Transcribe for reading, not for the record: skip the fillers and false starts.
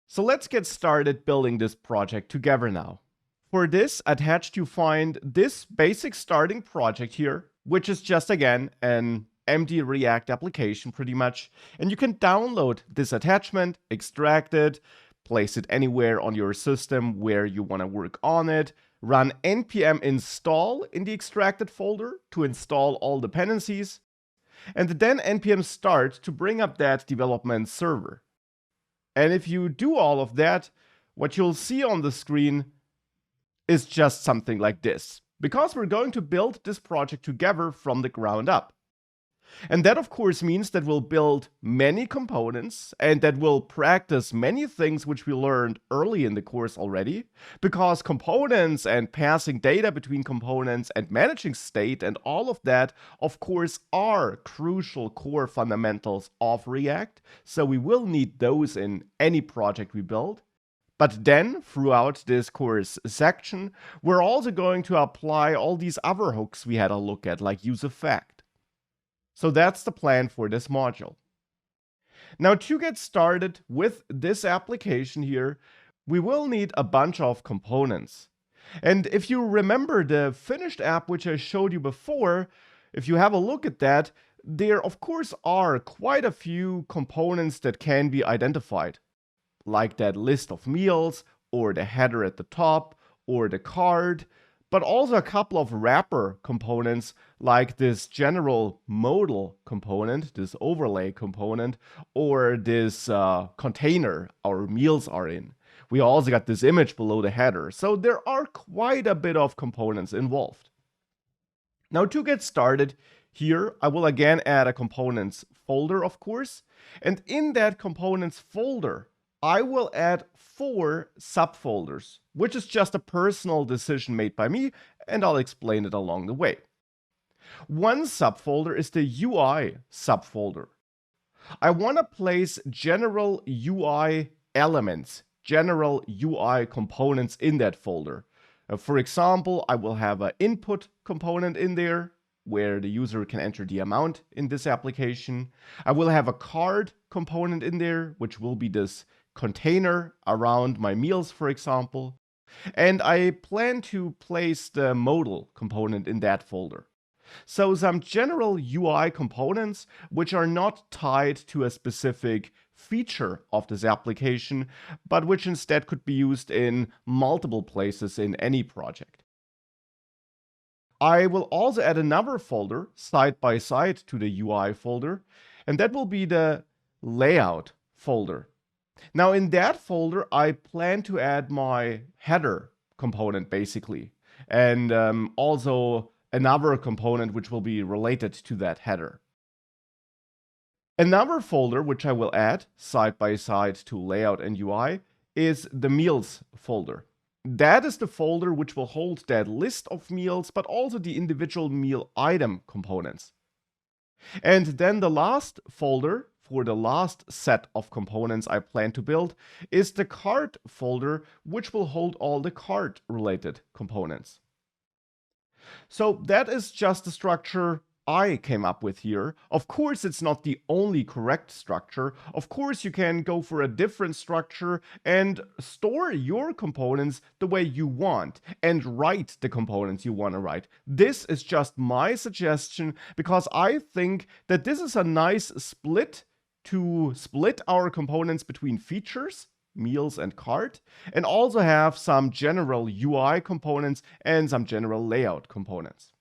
So let's get started building this project together now. For this, attached you find this basic starting project here, which is just again an empty React application pretty much. And you can download this attachment, extract it, place it anywhere on your system where you want to work on it, run npm install in the extracted folder to install all dependencies, and then npm start to bring up that development server. And if you do all of that, what you'll see on the screen is just something like this, because we're going to build this project together from the ground up. And that, of course, means that we'll build many components and that we'll practice many things which we learned early in the course already, because components and passing data between components and managing state and all of that, of course, are crucial core fundamentals of React. So we will need those in any project we build. But then, throughout this course section, we're also going to apply all these other hooks we had a look at, like useEffect. So that's the plan for this module. Now, to get started with this application here, we will need a bunch of components. And if you remember the finished app which I showed you before, if you have a look at that, there of course are quite a few components that can be identified, like that list of meals, or the header at the top, or the card, but also a couple of wrapper components like this general modal component, this overlay component, or this container our meals are in. We also got this image below the header. So there are quite a bit of components involved. Now, to get started here, I will again add a components folder, of course. And in that components folder, I will add 4 subfolders, which is just a personal decision made by me, and I'll explain it along the way. One subfolder is the UI subfolder. I want to place general UI elements, general UI components in that folder. For example, I will have an input component in there, where the user can enter the amount in this application. I will have a card component in there, which will be this container around my meals, for example. And I plan to place the modal component in that folder. So some general UI components which are not tied to a specific feature of this application, but which instead could be used in multiple places in any project. I will also add another folder side by side to the UI folder, and that will be the layout folder. Now, in that folder, I plan to add my header component, basically, and also another component which will be related to that header. Another folder which I will add side by side to layout and UI is the meals folder. That is the folder which will hold that list of meals, but also the individual meal item components. And then the last folder for the last set of components I plan to build is the card folder, which will hold all the card related components. So that is just the structure I came up with here. Of course, it's not the only correct structure. Of course, you can go for a different structure and store your components the way you want and write the components you want to write. This is just my suggestion because I think that this is a nice split to split our components between features, meals and cart, and also have some general UI components and some general layout components.